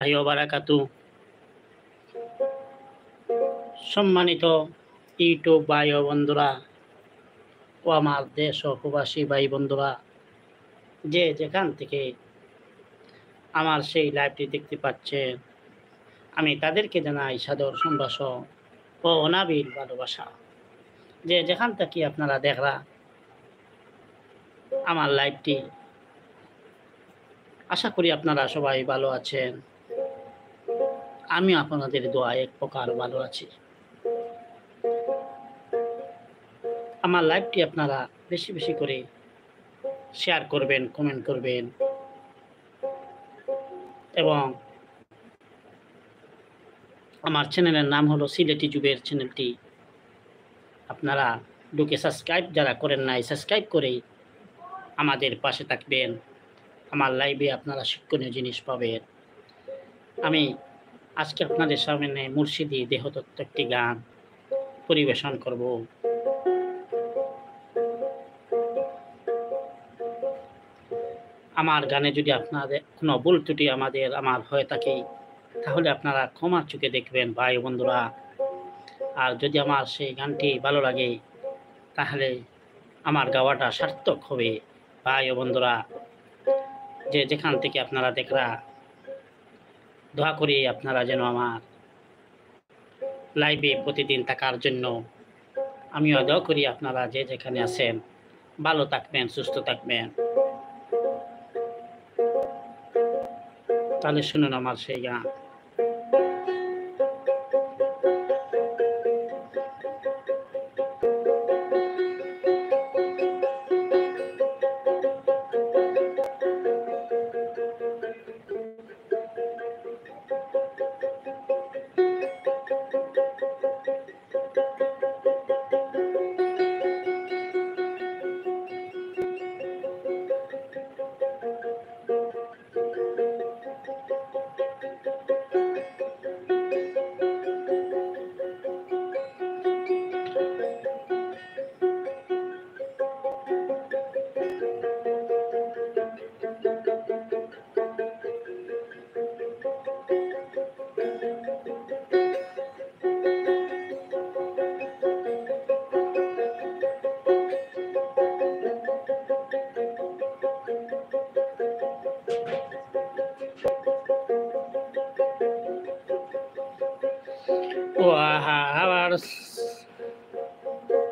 ওয়া বারাকাতুহু। সম্মানিত ইউটিউব ভাই ও বন্ধুরা ও আমার দেশ ও প্রবাসী ভাই বন্ধুরা, যে যেখান থেকে আমার সেই লাইভটি দেখতে পাচ্ছেন, আমি তাদেরকে জানাই সাদর সম্ভাষণ ও অনাবিল ভালোবাসা। যে যেখান থেকে আপনারা দেখরা আমার লাইভটি, আশা করি আপনারা সবাই ভালো আছেন। আমি আপনাদের দোয়ায় এক প্রকার ভালো আছি। আমার লাইভটি আপনারা বেশি বেশি করে শেয়ার করবেন, কমেন্ট করবেন এবং আমার চ্যানেলের নাম হলো সিলেটি যুগের চ্যানেলটি আপনারা ঢুকে সাবস্ক্রাইব যারা করেন নাই, সাবস্ক্রাইব করে আমাদের পাশে থাকবেন। আমার লাইভে আপনারা শিক্ষণীয় জিনিস পাবেন। আমি আজকে আপনাদের সামনে মুর্শিদি দেহতত্ত্ব একটি গান পরিবেশন করব। আমার গানে যদি আপনাদের কোনো ভুল ত্রুটি আমার হয়ে থাকে, তাহলে আপনারা ক্ষমার চোখে দেখবেন ভাই বন্ধুরা। আর যদি আমার সেই গানটি ভালো লাগে, তাহলে আমার গাওয়াটা সার্থক হবে ভাই ও বন্ধুরা। যে যেখান থেকে আপনারা দেখরা, দোয়া করি আপনারা যেন আমার লাইভে প্রতিদিন থাকার জন্য। আমিও দোয়া করি আপনারা যে যেখানে আছেন ভালো থাকবেন, সুস্থ থাকবেন। তাহলে শুনুন আমার সেই গান।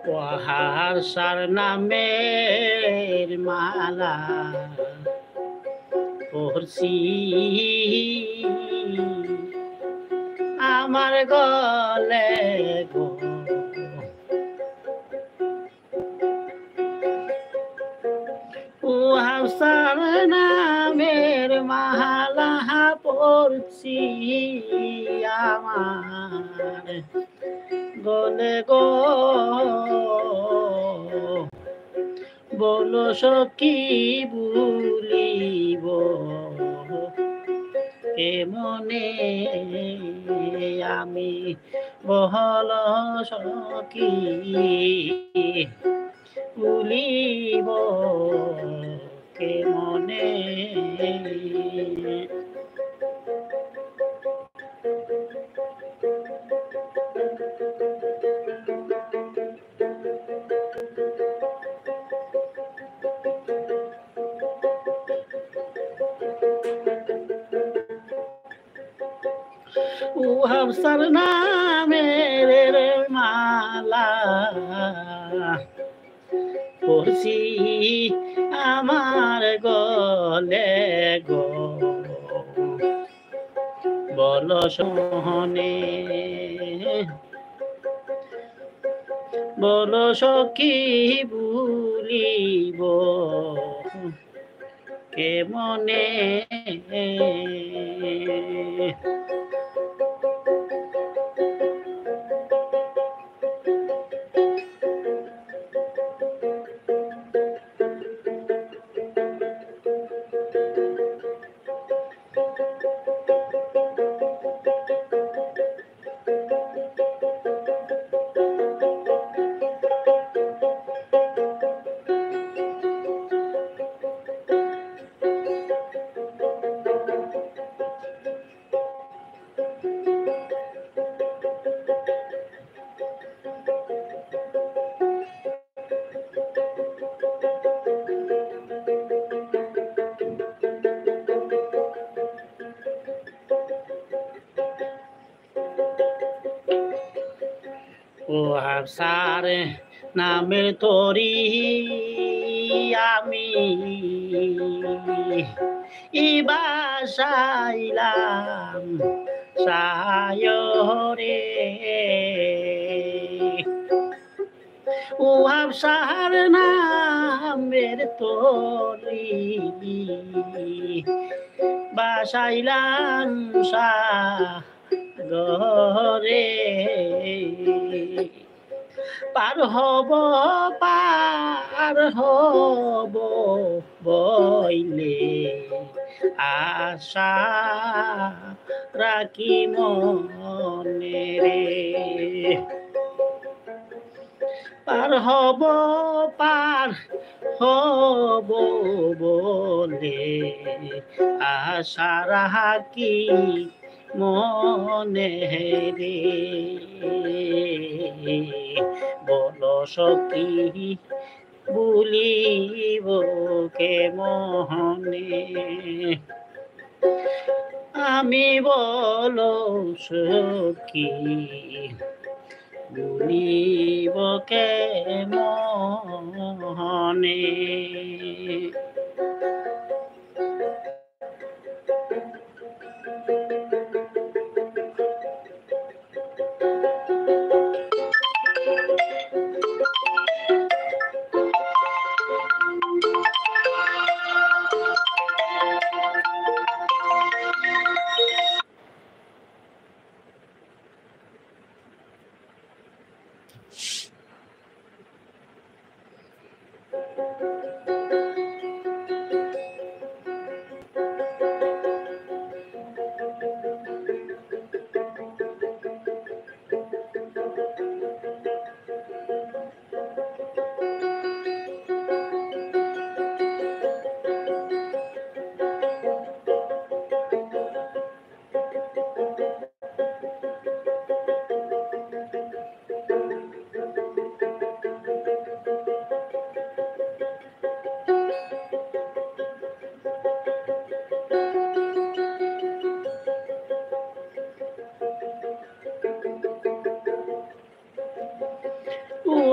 ওয়াহার সার নামের মালা পড়ছি আমার গলে গো, ওয়াহার নামের মালা পড়ছি আমার গলে গো। বলো সখী ভুলিব কেমনে আমি, বহল সখী ভুলিব কেমনে। হাফসার নামের মালা পড়ছি আমার গলে গো, বল সোহনে বল সখী ভুলিব কেমনে। ও হাফসার নামের তরি আমি ইবাসাইলাম সায়রে ও হাফসার নামের তরি বাসাইলাম সাগরে পার হব বইলে আশা রাখি মনে রে পার হব বলে আশা রাখি মনে রে বল সখী ভুলিব কে মনে আমি বল সখী ভুলিব কে মনে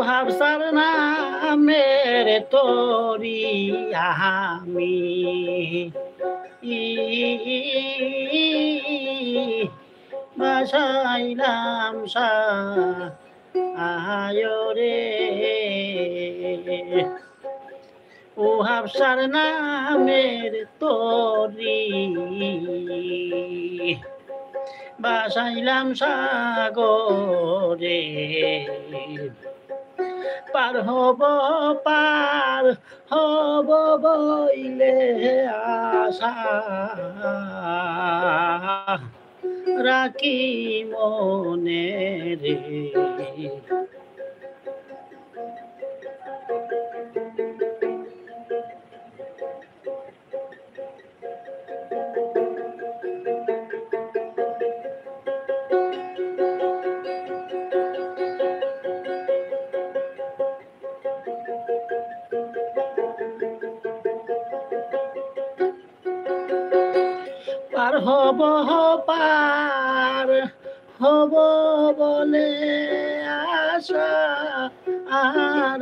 হাফসার নামের তরি আমি বাসাইলাম সায়রে ও হাফসার নামের তরি বাসাইলাম সাগরে পার হব বইলে আশা রাখি মনে রে পার হব বলে আশা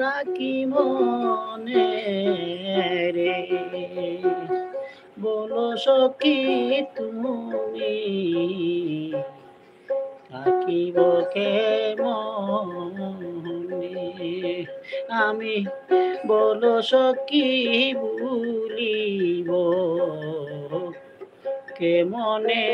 রাখি মনে রে বলো সখী তুমি থাকিব কে মনে আমি বলো সখী ভুলিব কে মনে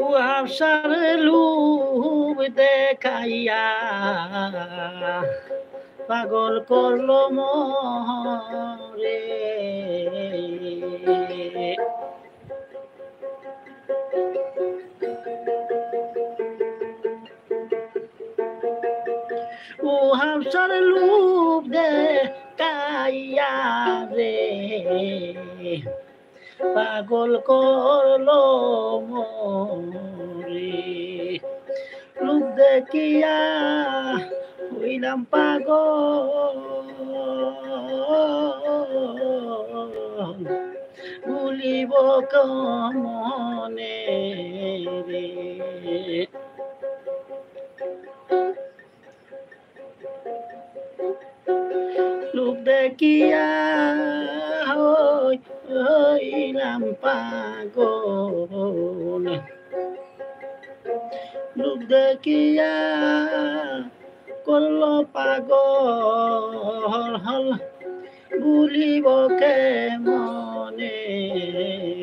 উহাবসার লুভ দেখাইয়া পাগল করলো মরে উহাবসার লুভ দেখাইয়া রে পাগল করলো মরে লোক দেখিয়া হইলাম পাগল ভুলিব কমনে রে লোক দেখিয়া হইলাম পাগল লোক দেখিয়া করল পাগল হল ভুলিব কে মনে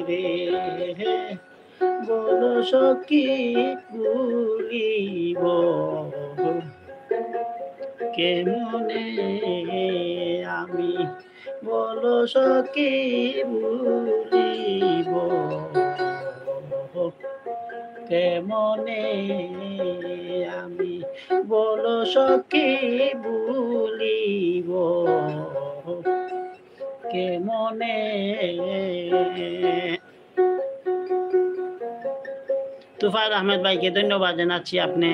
রে বল সখী ভুলিব কে মনে আমি বল সখী ভুলিব কে মনে আমি বল সখী ভুলিব কে মনে তুফাইল আহমেদ ভাইকে ধন্যবাদ জানাচ্ছি। আপনি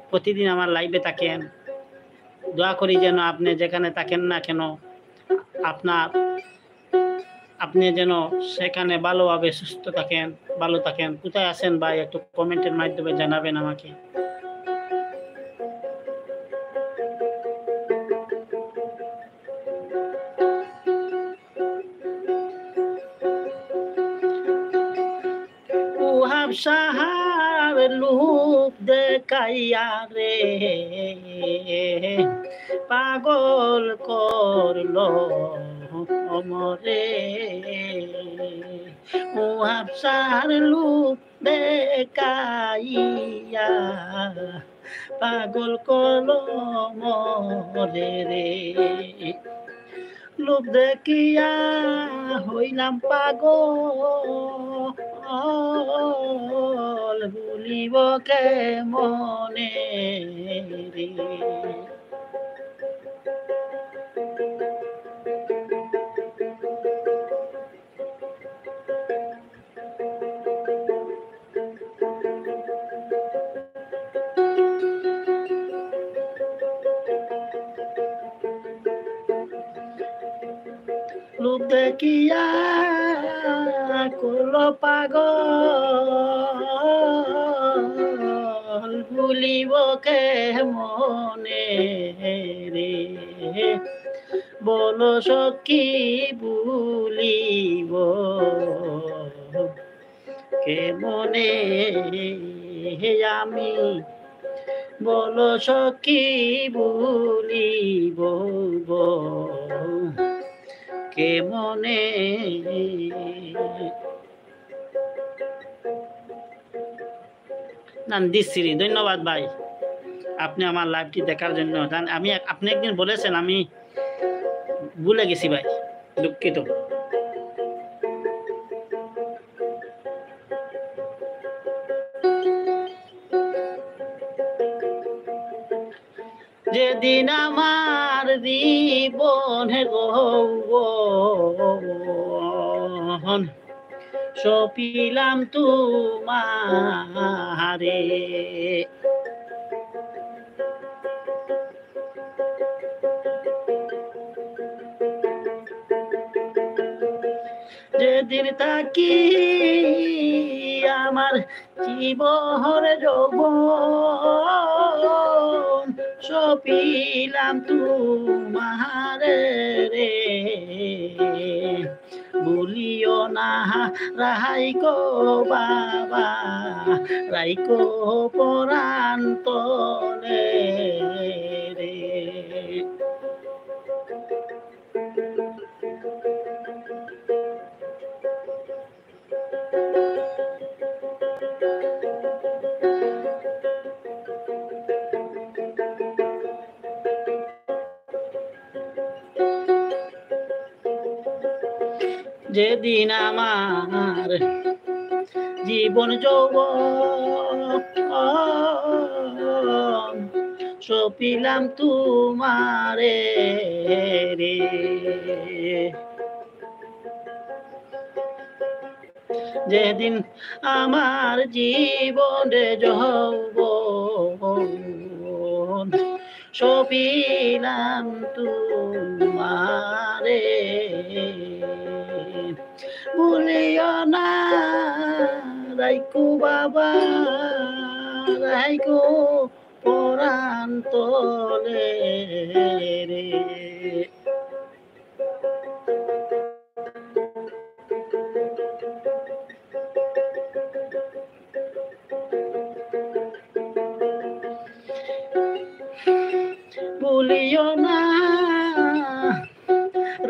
প্রতিদিন আমার লাইভে থাকেন, দোয়া করি যেন আপনি যেখানে থাকেন না কেন আপনি যেন সেখানে ভালোভাবে সুস্থ থাকেন, ভালো থাকেন। কোথায় আছেন ভাই একটু কমেন্টের মাধ্যমে জানাবেন আমাকে। উহাবসার লুক দেখাইয়া রে পাগল করলো মরে উহাবসার লুক দেখাইয়া পাগল করলো মরে রে লোক দেখিয়া হইলাম পাগল ভুলিব কে মনে রে লোক দেখিয়া করল পাগল ভুলিব কে মনে রে বল সখী ভুলিব কে মনে আমি বল সখী ভুলিব কে মনে দিশ্রী ধন্যবাদ ভাই আপনি আমার লাইভটি দেখার জন্য। আমি আপনি একদিন বলেছেন, আমি ভুলে গেছি ভাই, দুঃখিত। যেদিন আমার জীবনের গৌবন সপিলাম তোমারে যেদিন তাকি আমার জীবন যৌবন সপিলাম তোমারে রে ভুলিও না রাইকো বাবা রাইকো পরাণ তলে রে যেদিন আমার জীবন যৌবন সপিলাম তোমারে রে, যেদিন আমার জীবনে যৌবন সপিলাম তোমারে, ভুলিও না রাইকো বাবা রাইকো পরাণ তলে রে, ভুলিও না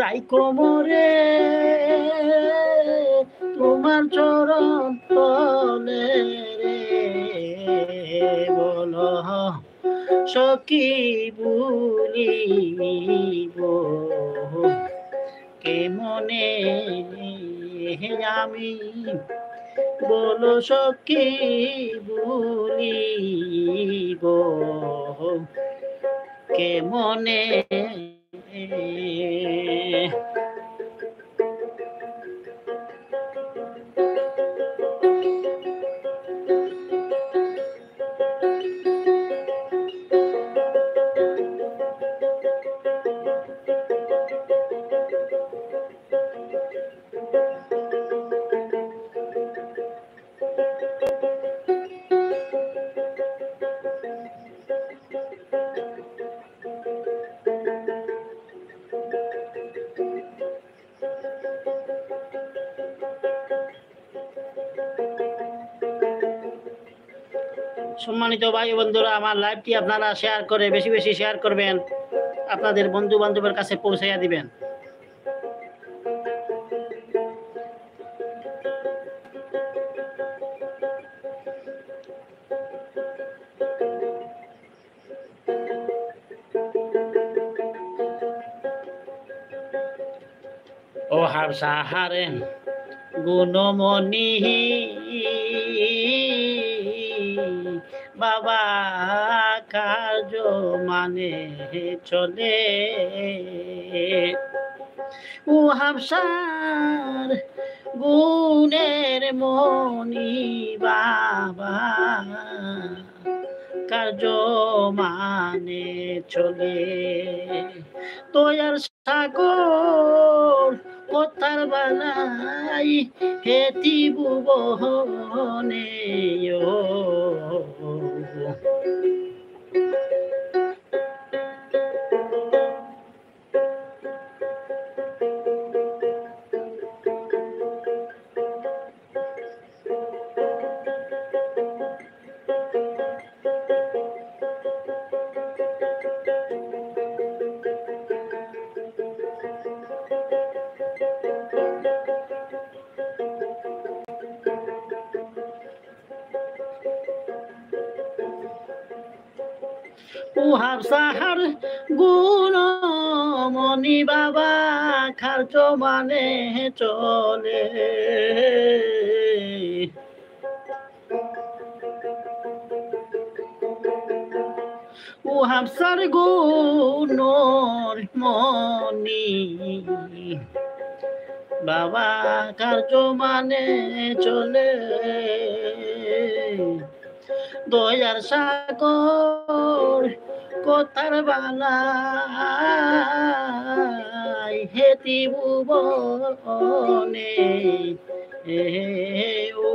রাইকো মোরে তোমার চরণ তলে রে, বলো সখী ভুলিব কে মনে আমি, বলো সখী ভুলিব কে মনে, সম্মানিত ভাই বন্ধুরা, আমার লাইভটি আপনারা শেয়ার করে বেশি বেশি শেয়ার করবেন, আপনাদের বন্ধু বান্ধবের কাছে পৌঁছাইয়া দিবেন। ও হাবসাহারে গুণমণি বাবা কার্য মানে চলে, ও হাবসার গুণের মণি বাবা কার্য মানে চলে, দয়ার সাগর কথার বালাই হেতি ভুবনে, হাবসাহার গুণমণি বাবা খার্য মানে চলে, ও হাবসার গুণর মণি বাবা কার্য মানে চলে, দয়ার সাগর কথার বালাই হেতি ভুবনে, ও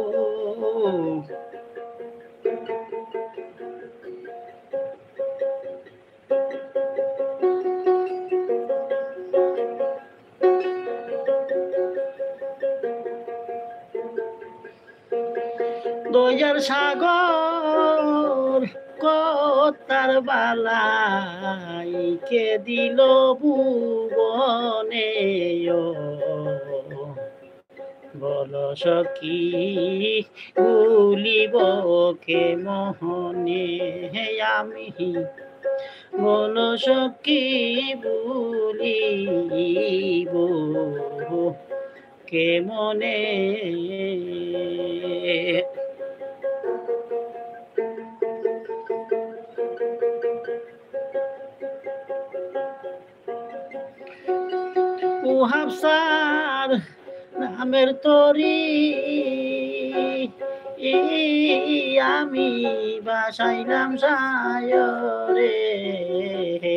দয়ার সাগর কথার বালাই কে দিল ভুবনে, বল সখী ভুলিব কে মোহনে আমি, বল সখী ভুলিব কেমনে ও হাফসার নামের তরি আমি বাসাইলাম সায়রে রে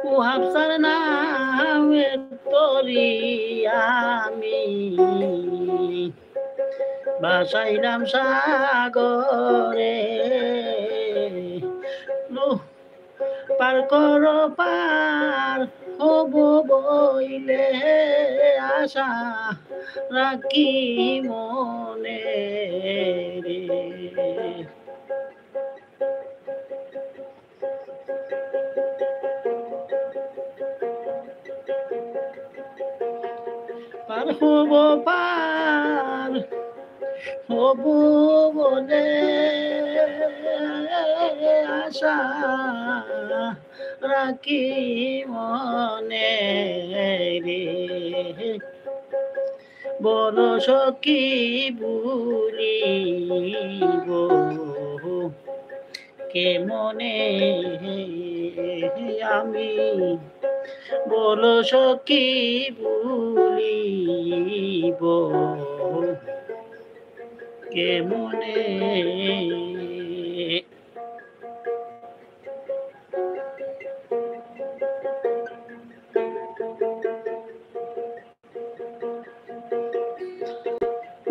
ও হাফসার নামের তরি আমি বাসাইলাম সাগরে পার কর পার হব বইলে আশা রাখি মনে রে পার হব পার হব বলে আশা রাখি মনে রে বড় সখী ভুলিব কেমনে আমি বল সখী ভুলিব কেমনে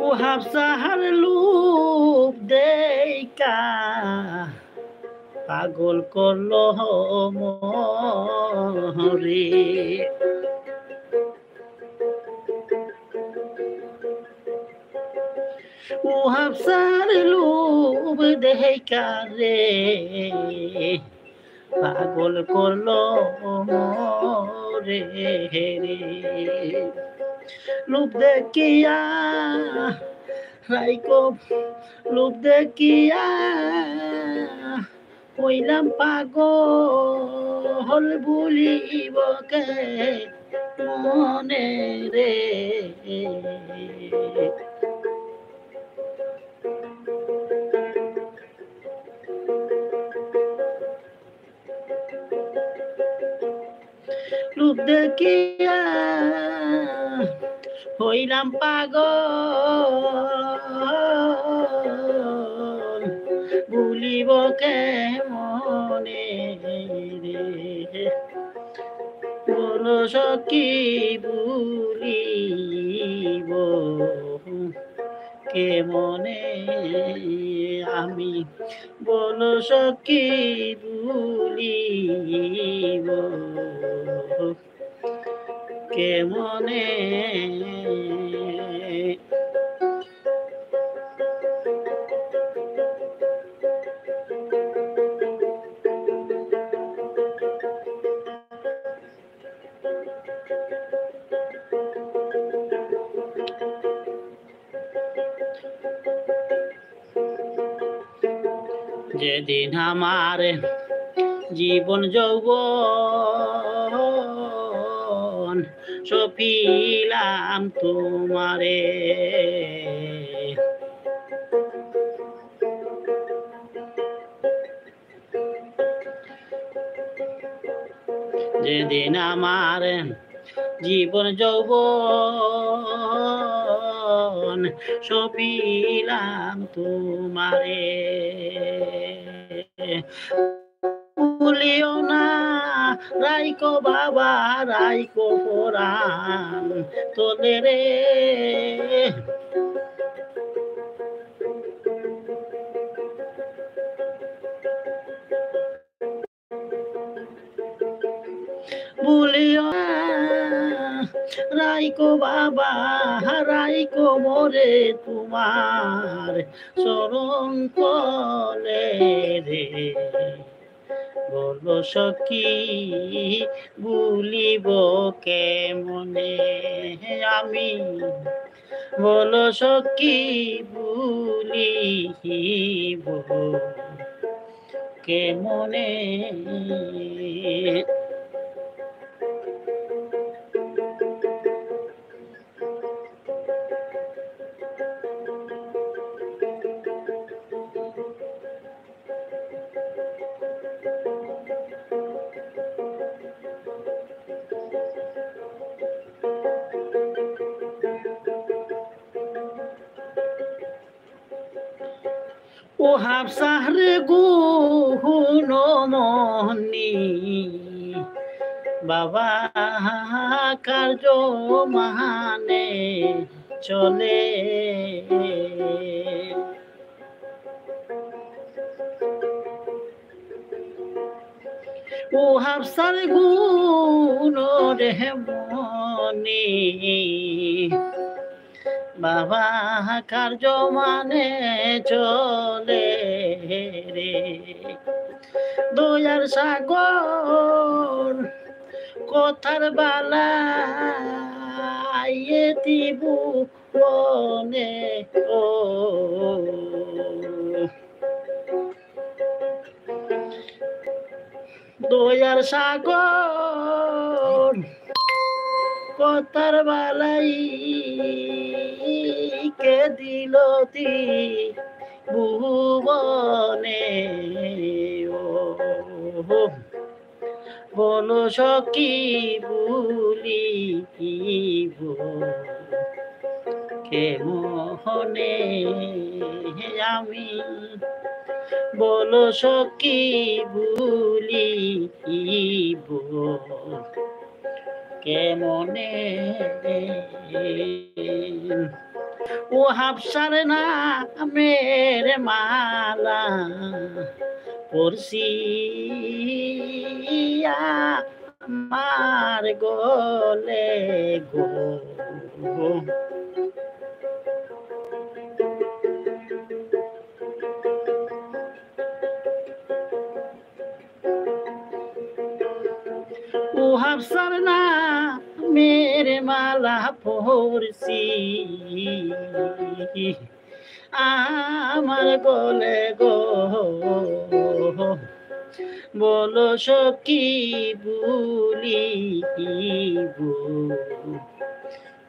ও হাফসার লুপ দেইকা পাগল করলো মরে ও হাফসার লুপ দেইকা রে পাগল করলো মরে রে লুপ দেখিয়া রাইকো লুপ দেখিয়া হইলাম পাগল ভুলিব কে মনে রে রূপ দেখিয়া হইলাম পাগল ভুলিব কে মনে রে বল সখী ভুলিব কে মনে আমি বল সখী ভুলিব কে মনে যেদিন আমার জীবন যৌবন সপিলাম তোমারে যেদিন আমার জীবন যৌবন সপিলাম তোমারে ভুলিও না রাইকো বাবা রাইকো পরাণ তোলে রে রাইকো বাবা রাইকো মোরে তোমার চরণ তলে রে, বলো সখী ভুলিব কেমনে আমি, বলো সখী ভুলিব কেমনে। ও হাফসাহরে গুণমনি বাবা কার্য মাহানে চলে, ও হাফসার গুণ রে মনি বাবা কার্য মানে চলে রে, দয়ার সাগর কথার বালা দিবু মনে ও, দয়ার সাগর কথার বালাই কে দিল তি ভুবনে ও, বলো সখী ভুলিব কেমনে আমি, বলো সখী ভুলিব কেমনে। ও হাফসার নামের মালা পড়ছি আমার গলে গো, ও হাফসার নামের মালা পড়ছি আমার গলে গো, বলো সখী ভুলিব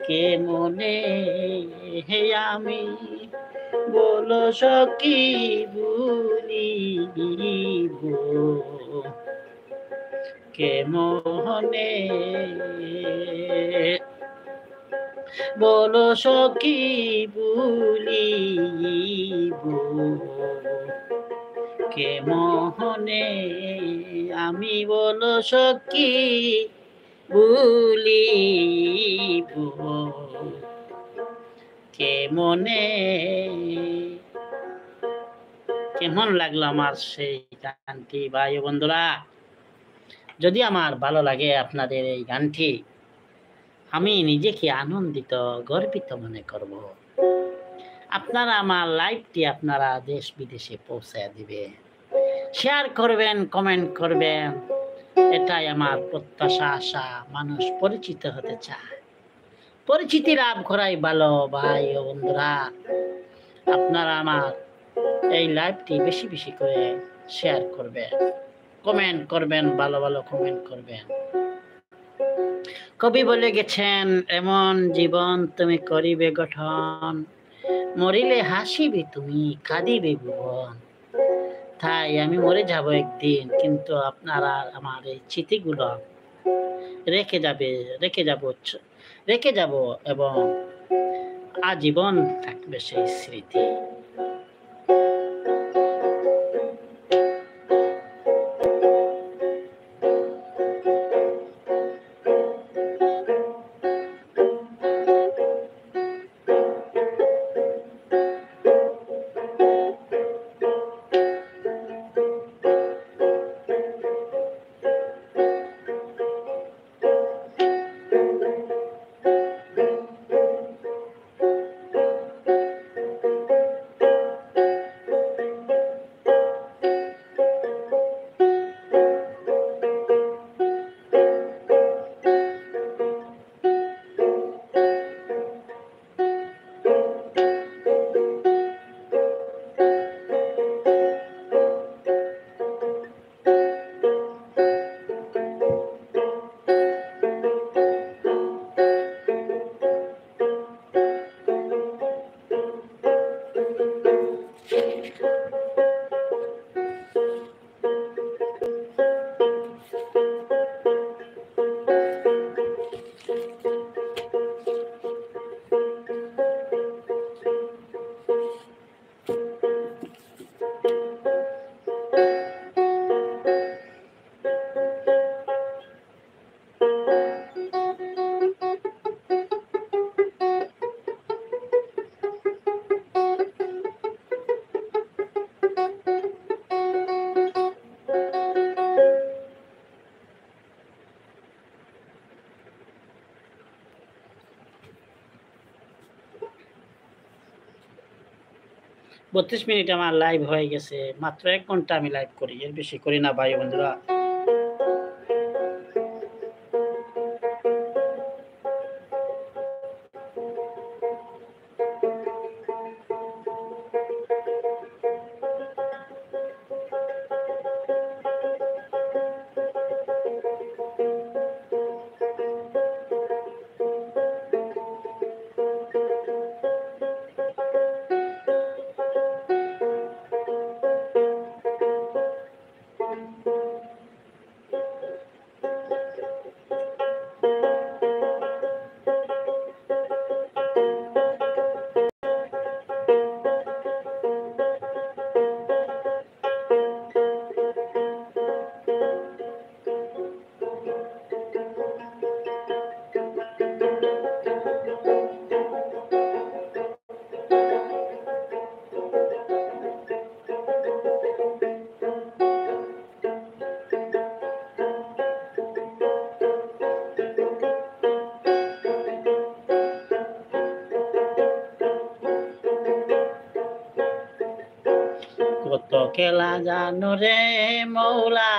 কেমনে আমি, বলো সখী ভুলিব কেমনে, বলো সখী ভুলিব কেমনে আমি, বলো সখী ভুলিব কেমনে। কেমন লাগলো আমার সেই গানটি ভাই বন্ধুরা? যদি আমার ভালো লাগে আপনাদের এই গানটি, আমি নিজেকে আনন্দিত গর্বিত মনে করব। আপনারা আমার লাইভটি আপনারা দেশ বিদেশে পৌঁছে দিবে, শেয়ার করবেন, কমেন্ট করবেন, এটাই আমার প্রত্যাশা আশা। মানুষ পরিচিত হতে চায়, পরিচিতি লাভ করাই ভালো ভাই ও বন্ধুরা। আপনারা আমার এই লাইভটি বেশি বেশি করে শেয়ার করবেন, কমেন্ট করবেন, ভালো ভালো কমেন্ট করবেন। কবি বলে গেছেন, এমন জীবন তুমি করিবে গঠন, মরিলে হাসিবে তুমি কাঁদিবে ভুবন। তাই আমি মরে যাব একদিন, কিন্তু আপনারা আমার এই স্মৃতিগুলো রেখে যাব এবং আজীবন থাকবে সেই স্মৃতি। 32 মিনিট আমার লাইভ হয়ে গেছে, মাত্র 1 ঘন্টা আমি লাইভ করি, এর বেশি করি না ভাই বন্ধুরা। কত খেলা জানো রে মৌলা,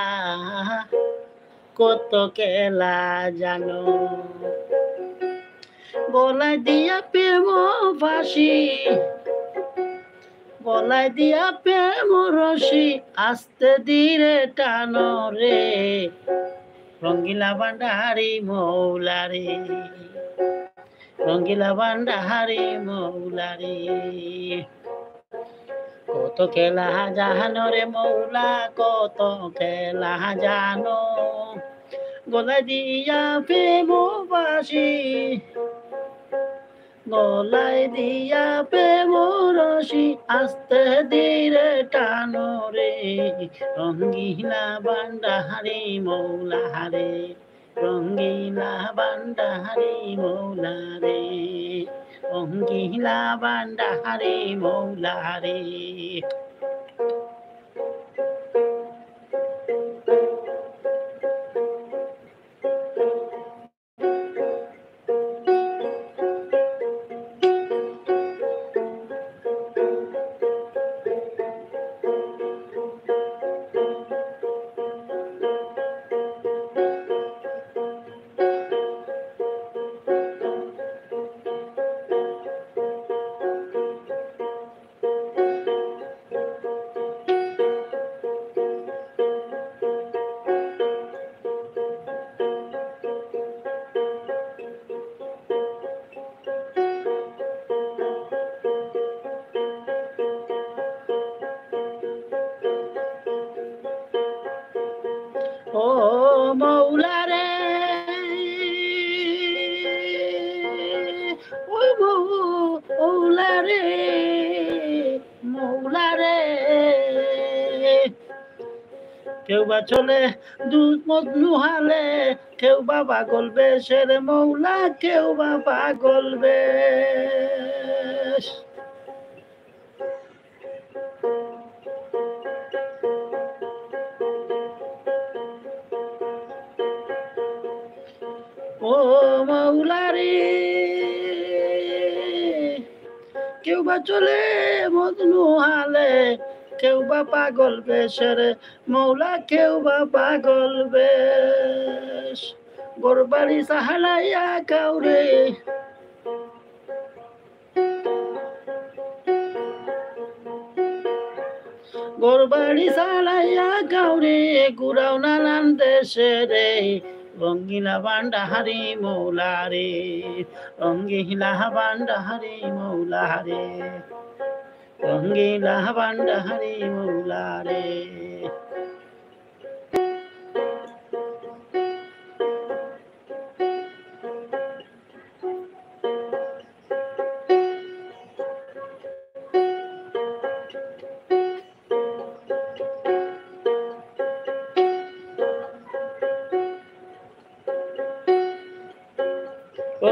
কত খেলা জানো, গলায় দিয়া প্রেম ফাঁসি, গলায় দিয়া প্রেম রশি, আস্তে ধীরে টানো রে, রঙ্গিলা ভান্ডারি মৌলা রে, রঙ্গিলা ভান্ডারি মৌলা রে। কত খেলা জানো রে মৌলা, কত খেলা জানো, গলায় দিয়া প্রেম বাসি, গলায় দিয়া প্রেম রশি, আস্তে ধীরে টানো রে, রঙ্গিলা ভান্ডারি মৌলা রে, রঙ্গিলা ভান্ডারি মৌলা রে, রঙ্গিলা ভান্ডারি মৌলা রে। ও মৌলা রে, ও মৌলা রে, মৌলা রে, কেউ বা চলে দুধ মজনু হালে, কেউ বা পাগল বেশের মৌলা, কেউ বা পাগল বেশ। ও মৌলা রে, কেউ বা চলে মজনু হালে, কেউ বা পাগল বেশের মৌলা, কেউ বা পাগল বেশ। গোরবাড়ি সাহালাইয়া কাউরে, গোরবাড়ি সাহালাইয়া কাউরে, ঘুরাও নানান দেশে রে, রঙ্গিলা ভান্ডারি মৌলা রে, রঙ্গিলা ভান্ডারি মৌলা রে, রঙ্গিলা ভান্ডারি মৌলা রে।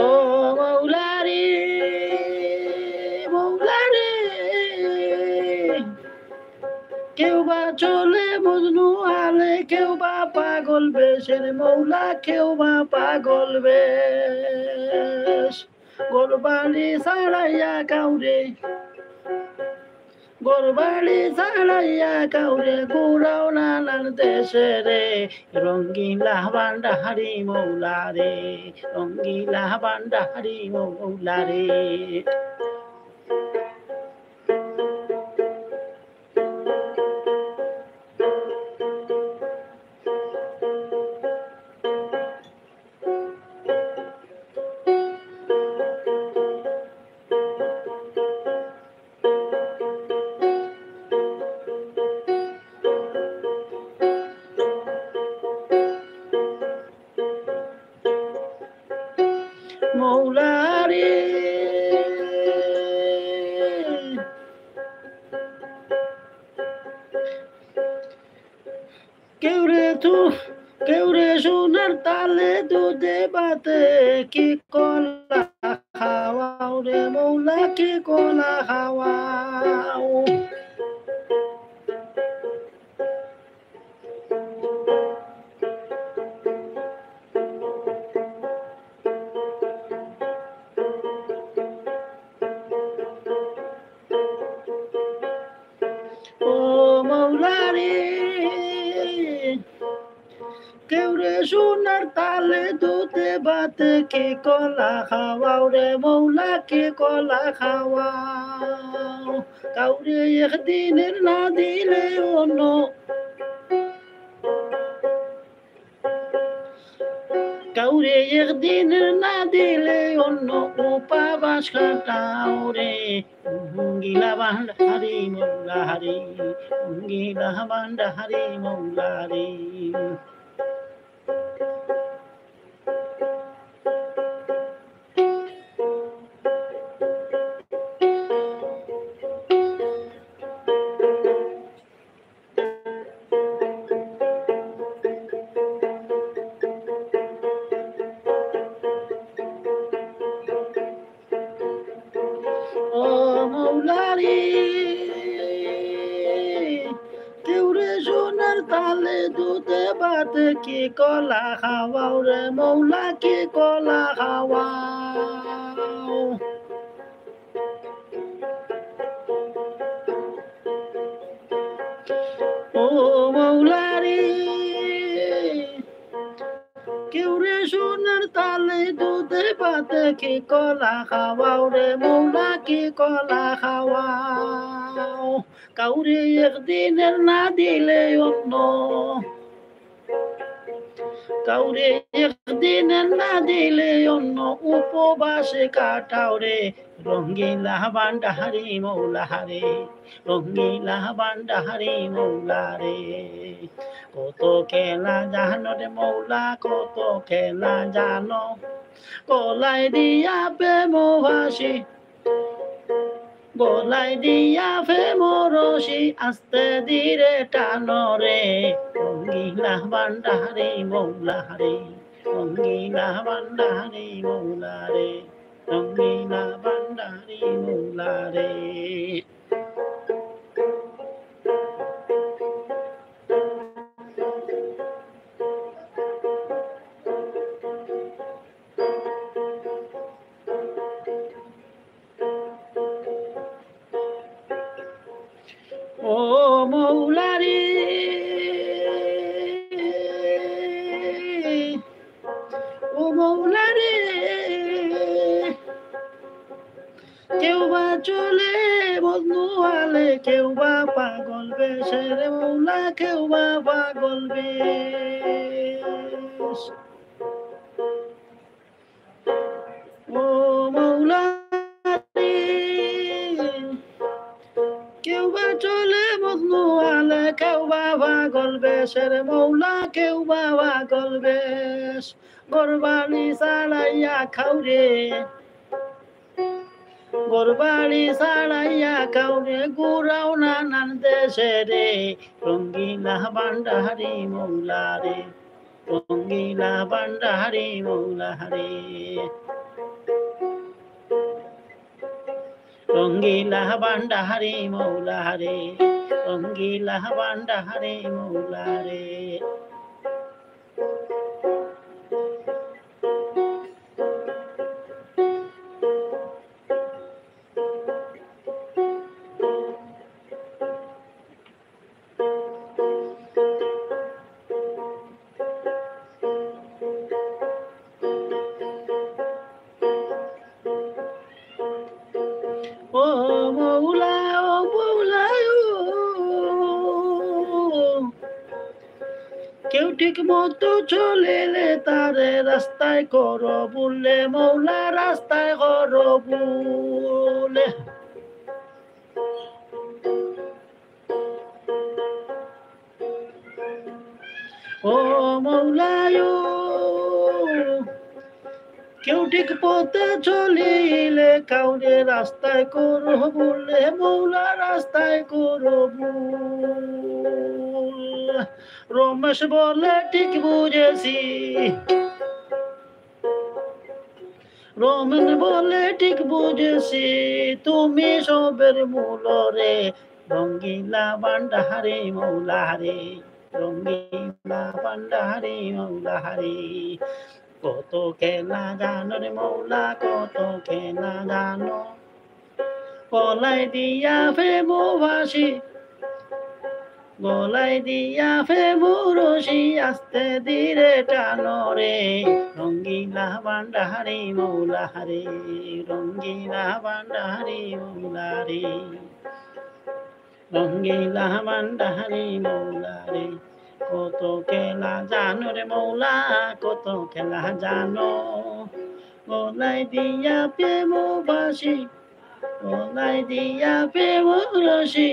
ও মৌলা রে, মৌলা রে, কেউ বা চলে মজনু হালে, কেউ বা পাগল বেশের মৌলা, কেউ বা পাগল বেশ। গোরবাড়ি সারাইয়া কাউরে, গোরবাড়ি ছাড়াইয়া কাউরে ঘুরাও নানান দেশে রে, রঙ্গিলা ভান্ডারি মৌলা রে, রঙ্গিলা ভান্ডারি মৌলা রে। মৌলা রে কেউরে সোনার তালে দুধে বাতে কি কলা খাওয়াও রে মৌলা কি কলা খাওয়াও। ও মৌলা রে কেউরে সোনার তালে দুধে বাতে কি কলা খাওয়াও রে মৌলা কি কলা খাওয়াও। কাউরে একদিনের না দিলে অন্য, কাউরে একদিনের না দিলে অন্য উপবাস কাটাও রে, রঙ্গিলা ভান্ডারি মৌলা রে, রঙ্গিলা ভান্ডারি মৌলা রে। ও মৌলা রে কেউরে সোনার তালে দুধে বাতে কি কলা খাওয়াও রে মৌলা কি কলা খাওয়াও। ও মৌলা রে কেউরে সোনার তালে দুধে বাতে কি কলা খাওয়াও রে মৌলা কি কলা খাওয়াও। কাউরে একদিনের না দিলে অন্য, কাউরে একদিনের না দিলে অন্য উপবাসে কাটাও রে, রঙ্গিলা ভান্ডারি মৌলা রে, রঙ্গিলা ভান্ডারি মৌলা রে। কত খেলা জানো রে মৌলা কত খেলা জানো, গলায় দিয়া প্রেমভাসী, গলায় দিয়া প্রেমরসি আস্তে ধীরে টানো রে, রঙ্গিলা ভান্ডারি মৌলা রে, রঙ্গিলা ভান্ডারি মৌলা রে, রঙ্গিলা ভান্ডারি মৌলা রে। ও মৌলা রে ও মৌলা রে কেউ বা চলে বদলুয়ালে কেউ বা পাগল বেশে রে মৌলা কেউ বা পাগল বেশ। ও মৌলা রে কেউ বা চলে বদলুয়ালে কেউ বা পাগল বেশে রে মৌলা কেউ বা পাগল বেশ। গরবানি চালাইয়া খাওরে, গোরবাড়ি ছাড়াইয়া কাউরে ঘুরাও নানান দেশে রে, রঙ্গিলা ভান্ডারি মৌলা রে, রঙ্গিলা ভান্ডারি মৌলা রে, রঙ্গিলা ভান্ডারি মৌলা রে, রঙ্গিলা ভান্ডারি মৌলা রে। মতো চলিলে তারে রাস্তায় করো বলে মৌলা রাস্তায় করো বলে ও মৌলায় কেউ ঠিক পথে চলিলে কাউরে রাস্তায় করো বলে মৌলা রাস্তায় করো রমেশ বলে ঠিক বুঝেছি রমেন বলে ঠিক বুঝেছি তুমি সবের মূল রে রঙ্গিলা ভান্ডারে মৌলা রে রঙ্গিলা ভান্ডারে মৌলা রে কত খেলা জানো রে মৌলা কত খেলা জানো গলায় দিয়া ফেমো ভাসি গলায় দিয়া ফেমো রশি আস্তে ধীরে টানো রে রঙ্গিলা ভান্ডারে মৌলা রে রঙ্গিলা ভান্ডারে মৌলা রে রঙ্গিলা ভান্ডারে মৌলা রে কত খেলা জানো রে মৌলা কত খেলা জানো গলায় দিয়া প্রেমো বাসি গলায় দিয়া প্রেমো রশি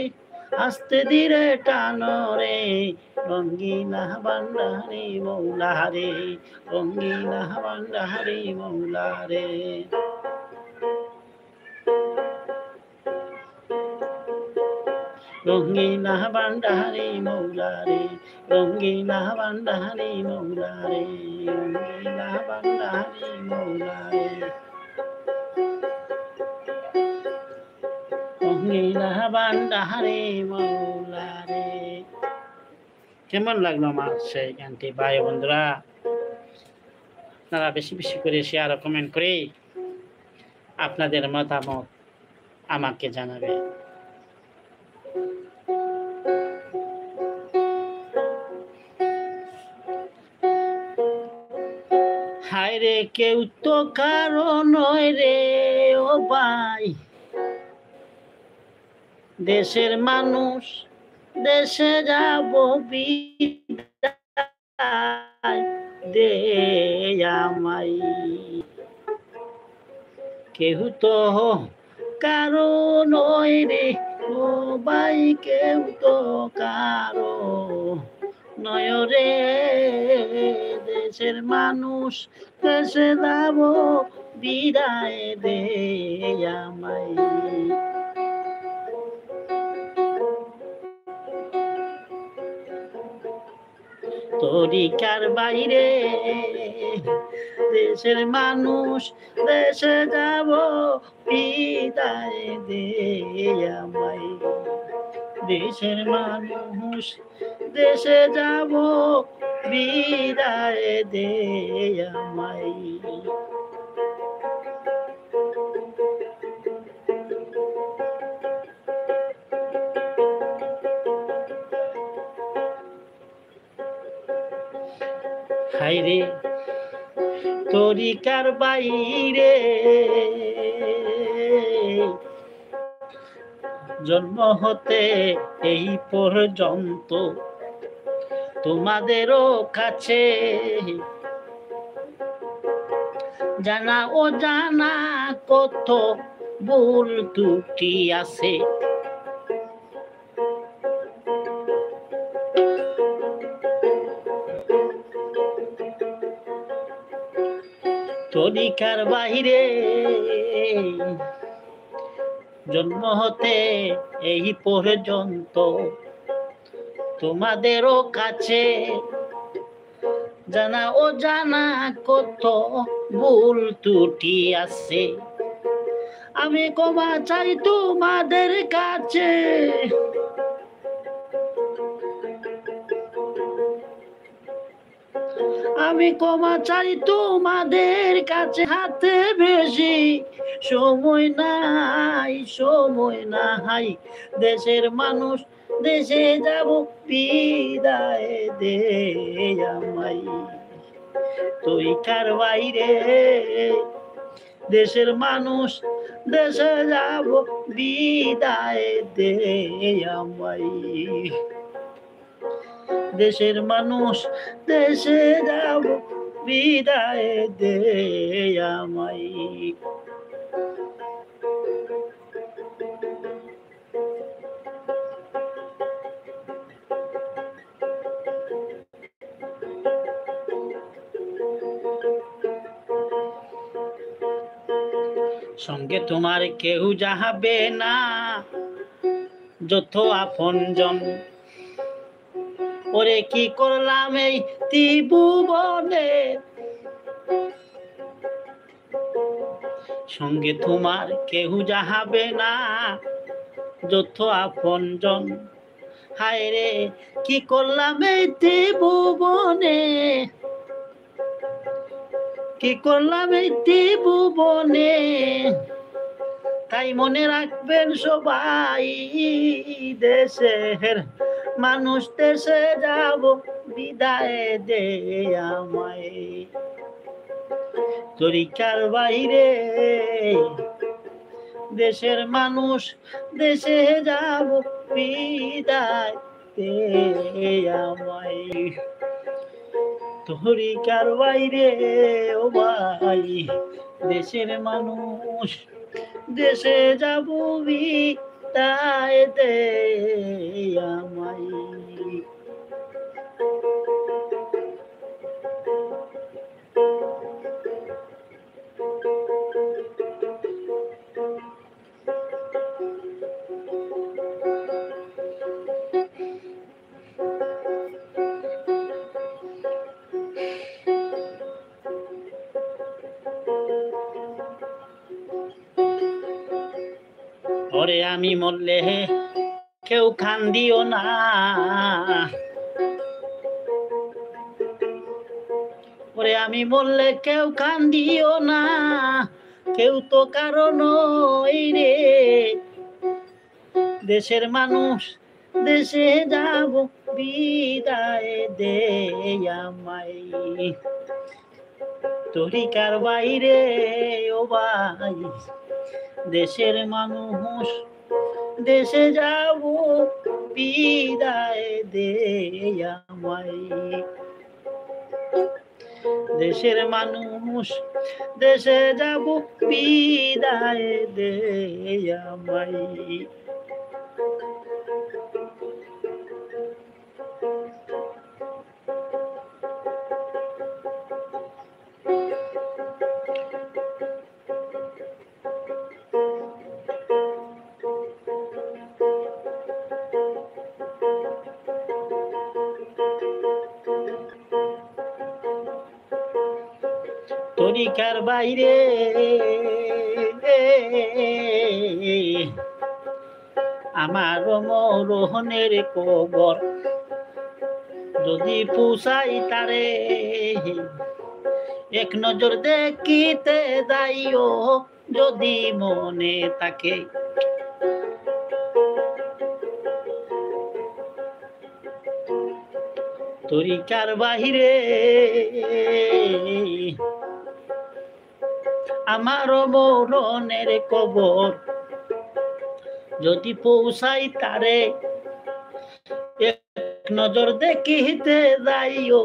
আস্তে ধীরে টানো রে রঙ্গিলা ভান্ডারে মৌলা রে রঙ্গিলা ভান্ডারে মৌলা রে রঙ্গিলা ভান্ডারে মৌলা রে রঙ্গিলা ভান্ডারে মৌলা রে রঙ্গিলা ভান্ডারে মৌলা রে রঙ্গিলা ভান্ডারে মৌলা রে। কেমন লাগলো আমার সেই গানটি ভাই বন্ধুরা? আপনারা বেশি বেশি করে শেয়ার ও কমেন্ট করে আপনাদের মতামত আমাকে জানাবে। হায় রে কেউ তো কারো নয় রে ও ভাই, দেশের মানুষ দেশে যাব বিদায় দে আমায়। কেউ তো কারো নয় রে ও ভাই, কেউ তো কারো নয় রে, দেশের মানুষ দেশে যাব বিদায় দে আমায়। তরিকার বাইরে দেশের মানুষ দেশে যাব বিদায় দে আমায়। দেশের মানুষ দেশে যাব বিদায় দে আমায়। হায়রে তরিকার বাইরে জন্ম হতে এই পর্যন্ত তোমাদেরও কাছে জানা ও জানা কত ভুল ত্রুটি আছে। তরিকার বাইরে জন্ম হতে এই পর্যন্ত তোমাদেরও কাছে জানা ও জানা কত ভুল ত্রুটি আছে। আমি ক্ষমা চাই তোমাদের কাছে, আমি ক্ষমা চাই তোমাদের কাছে। হাতে বেশি সময় নাই, সময় নাই, দেশের মানুষ দেশে যাব বিদায় দে আমায়। তুই কার বাইরে দেশের মানুষ দেশে যাব বিদায় দে আমায়। দেশের মানুষ দেশে যাব বিদায় দে আমায়। সঙ্গে তোমার কেউ যাবে না, যত আপনজন। ওরে কি করলাম এই ত্রিভুবনে, সঙ্গে তোমার কেউ যাবে না, যত আপনজন। হায় রে কি করলাম এই ত্রিভুবনে, কি করলাম এই ত্রিভুবনে। তাই মনে রাখবেন সবাই, দেশের মানুষ দেশে যাব বিদায় দে আমায়। তরিকার বাইরে দেশের মানুষ দেশে যাব বিদায় দে আমায়। তরিকার বাইরে ও ভাই দেশের মানুষ দেশে যাব বিদায় দে আমায়। ওরে আমি মরলে কেউ কান্দিও না, ওরে আমি মরলে কেউ কান্দিও না, কেউ তো কারণ রে। দেশের মানুষ দেশে যাব বিদায় দে আমায়। তরিকার বাইরে ও ভাই দেশের মানুষ দেশে যাব বিদায় দে আমায়। দেশের মানুষ দেশে যাব বিদায় দে আমায়। তরিকার বাইরে আমার মরণের কবর যদি পুষাই তারে, এক নজর দেখিতে যাইও যদি মনে থাকে। তরিকার বাহিরে আমার মরণের কবর যদি পৌঁছাই তারে, এক নজর দেখিতে যাইও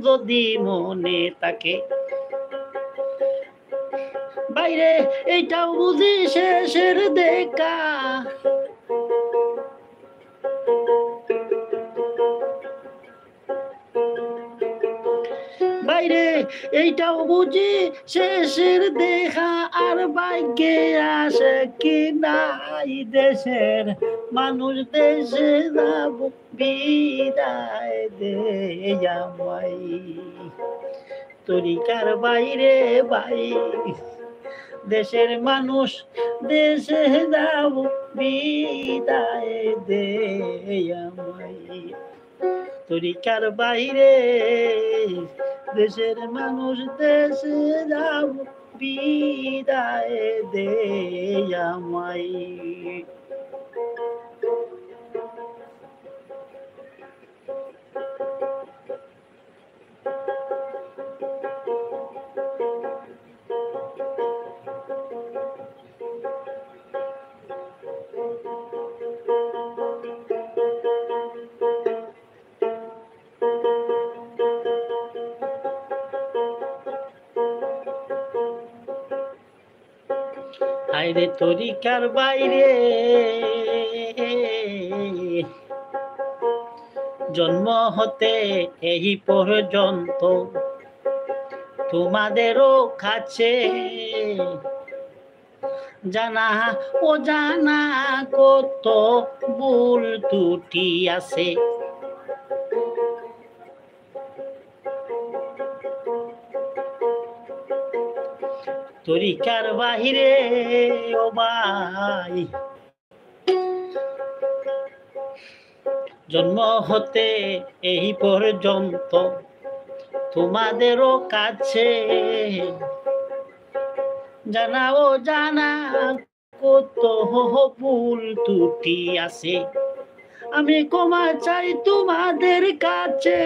যদি মনে থাকে। বাইরে এইটাও বুঝি শেষের দেখা, বাইরে এইটাও বুঝি শেষের দেখা, আর ভাগ্যে আসে কি নাই। দেশের মানুষ দেশে যাব বিদায় দে আমায়। তরিকার বাইরে ভাই দেশের মানুষ দেশে যাব বিদায় দে আমায়। তরিকার বাইরে দেশের মানুষ দেশে যাব বিদায় দে আমায়। হায়রে তরিকার বাইরে জন্ম হতে এই পর্যন্ত তোমাদেরও কাছে জানা ও জানা কত ভুল ত্রুটি আছে। তরিকার বাহিরে ও ভাই জন্ম হতে এই পর্যন্ত তোমাদেরও কাছে জানা ও জানা কত ভুল ত্রুটি আছে। আমি ক্ষমা চাই তোমাদের কাছে।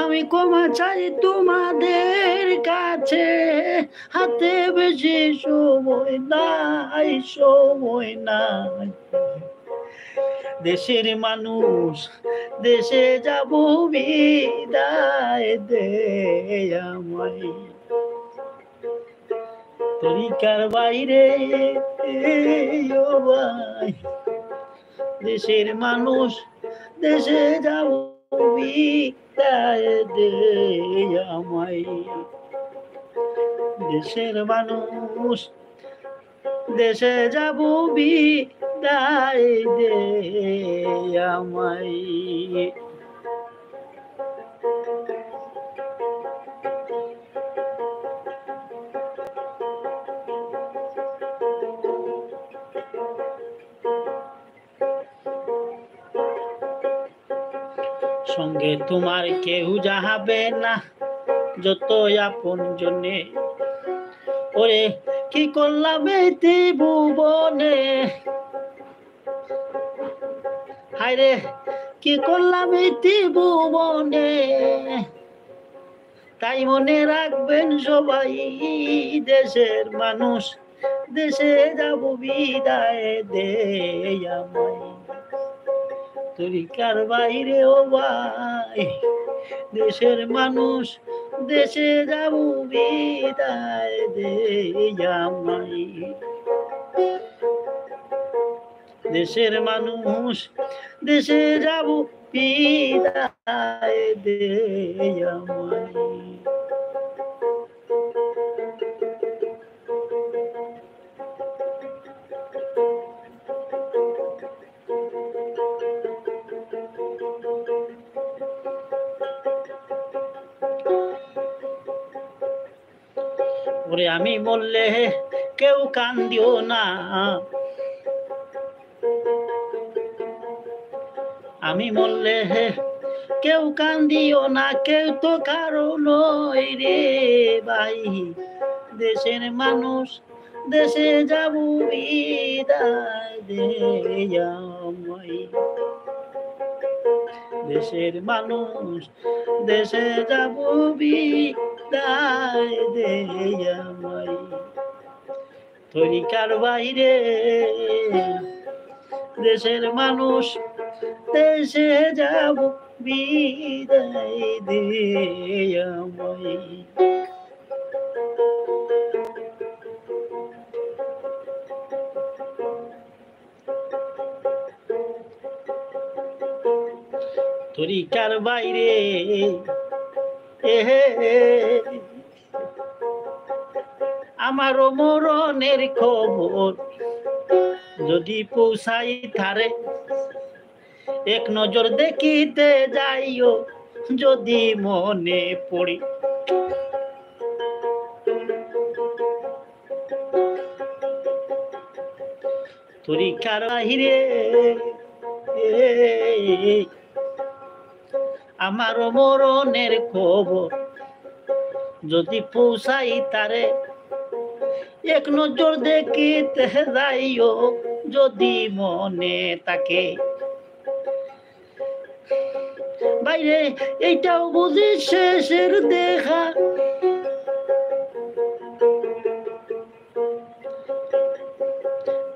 আমি ক্ষমা চাই তোমাদের কাছে। হাতে বেশি সময় নাই। দেশের মানুষ দেশে যাব বিদায় দে আমায়। তরিকার বাইরে ও ভাই দেশের মানুষ দেশে যাব বিদায় দে আমায়। দেশের মানুষ দেশে যাব বিদায় দে আমায়। সঙ্গে তোমার কেউ যাবে না যত আপন জনে। ওরে কি করলাম এই ভুবনে, হায়রে কি করলাম এই ভুবনে। তাই মনে রাখবেন সবাই দেশের মানুষ দেশে যাব বিদায় দে আমায়। তরিকার বাইরে ও ভাই দেশের মানুষ দেশে যাব বিদায় দে আমায়। দেশের মানুষ দেশে যাব বিদায় দে আমায়। ওরে আমি বললে কেউ কান্দিও না, আমি বললে কেউ কান্দিও না। কেউ তো কারো নয় রে ভাই। দেশের মানুষ দেশে যাব বিদায় দে আমায়। দেশের মানুষ দেশে যাব বিদায় দে আমায়। তরিকার বাইরে দেশের মানুষ দেশে যাব বিদায় দে আমায়। তরিকার বাইরে আমারও মরণের খবর যদি পৌঁছাই থারে। এক নজর দেখিতে যাইও যদি মনে পড়ে। তরিকার বাহিরে আমার মরণের খবর যদি পৌঁছাই তারে। এক নজর দেখিতে যাইও যদি মনে থাকে। বাইরে এইটাও বুঝি শেষের দেখা।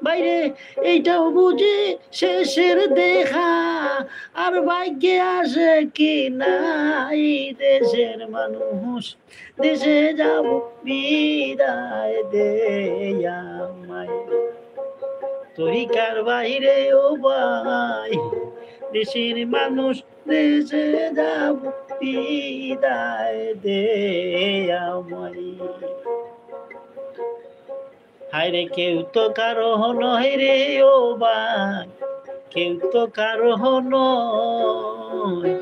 বাইরে এইটাও বুঝি শেষের দেখা, আর ভাগ্যে আসে কি নাই দেশের মানুষ, দেশে যাব বিদায় দেয়া আমায়। তরিকার বাইরে ও ভাই দেশের মানুষ, দেশে যাব বিদায় দেয়া আমায়। হায়রে কেউ তো কারো নয় রে ও ভাই, কেউ তো কারো নয়।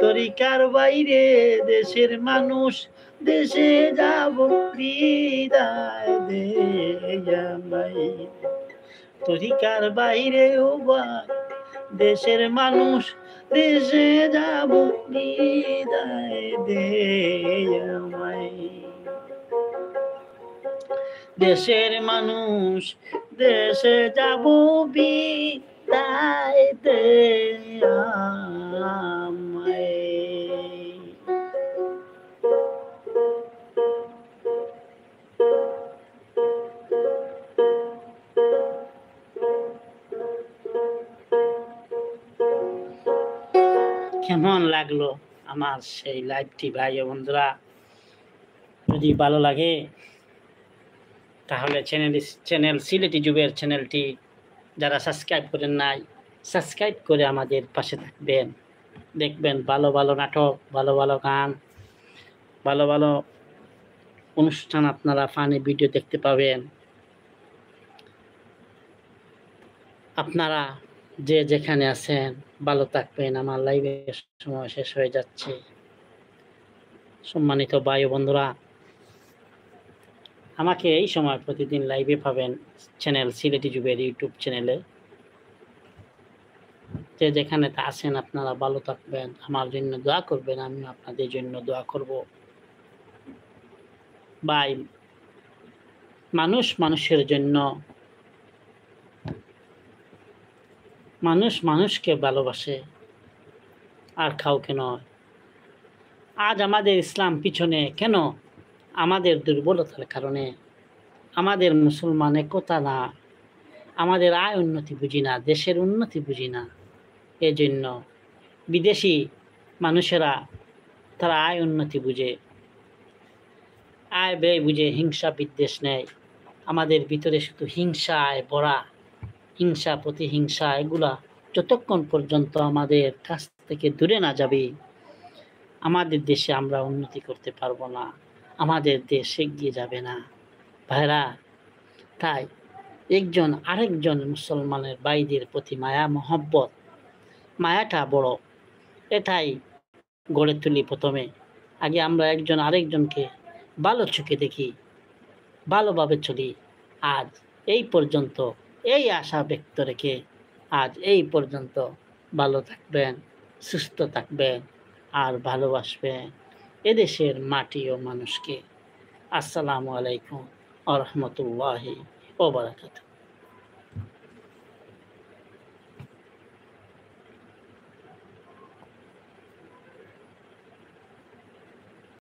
তরিকার বাইরে দেশের মানুষ, দেশে যাব বিদায় দেয়া ভাই। তরিকার বাইরে ও ভাই দেশের মানুষ, দেশে যাব বিদায় দেয়া ভাই। দেশের মানুষ, দেশে যাব বিদায় দেয়া আমায়। কেমন লাগলো আমার সেই লাইভটি ভাই ও বন্ধুরা? যদি ভালো লাগে তাহলে চ্যানেল সিলেটি যুগের চ্যানেলটি যারা সাবস্ক্রাইব করেন নাই, সাবস্ক্রাইব করে আমাদের পাশে থাকবেন। দেখবেন ভালো ভালো নাটক, ভালো ভালো গান, ভালো ভালো অনুষ্ঠান, আপনারা ফানি ভিডিও দেখতে পাবেন। আপনারা যে যেখানে আছেন ভালো থাকবেন। আমার লাইভের সময় শেষ হয়ে যাচ্ছে। সম্মানিত ভাই ও বন্ধুরা, আমাকে এই সময় প্রতিদিন লাইভে পাবেন চ্যানেল সিলেটি যুগের ইউটিউব চ্যানেলে। যে যেখানে আছেন আপনারা ভালো থাকবেন, আমার জন্য দোয়া করবেন, আমি আপনাদের জন্য দোয়া করব। ভাই, মানুষ মানুষের জন্য, মানুষ মানুষকে ভালোবাসে, আর কাউকে নয়। আজ আমাদের ইসলাম পিছনে কেন? আমাদের দুর্বলতার কারণে। আমাদের মুসলমান একতা না, আমাদের আয় উন্নতি বুঝি না, দেশের উন্নতি বুঝি না। এজন্য বিদেশি মানুষেরা তারা আয় উন্নতি বুঝে, আয় ব্যয় বুঝে হিংসা বিদ্বেষ নেয়। আমাদের ভিতরে শুধু হিংসায় ভরা, হিংসা প্রতিহিংসা, এগুলা যতক্ষণ পর্যন্ত আমাদের কাছ থেকে দূরে না যাবে, আমাদের দেশে আমরা উন্নতি করতে পারবো না, আমাদের দেশ এগিয়ে যাবে না ভাইরা। তাই একজন আরেকজন মুসলমানের ভাইদের প্রতি মায়া মহব্বত, মায়াটা বড়, এটাই গড়ে তুলি প্রথমে। আগে আমরা একজন আরেকজনকে ভালো চোখে দেখি, ভালোভাবে চলি। আজ এই পর্যন্ত, এই আশা ব্যক্ত রেখে আজ এই পর্যন্ত। ভালো থাকবেন, সুস্থ থাকবেন, আর ভালোবাসবেন এদেশের মাটি ও মানুষকে। আসসালামু আলাইকুম ওয়া রাহমাতুল্লাহি ওয়া বারাকাতুহু।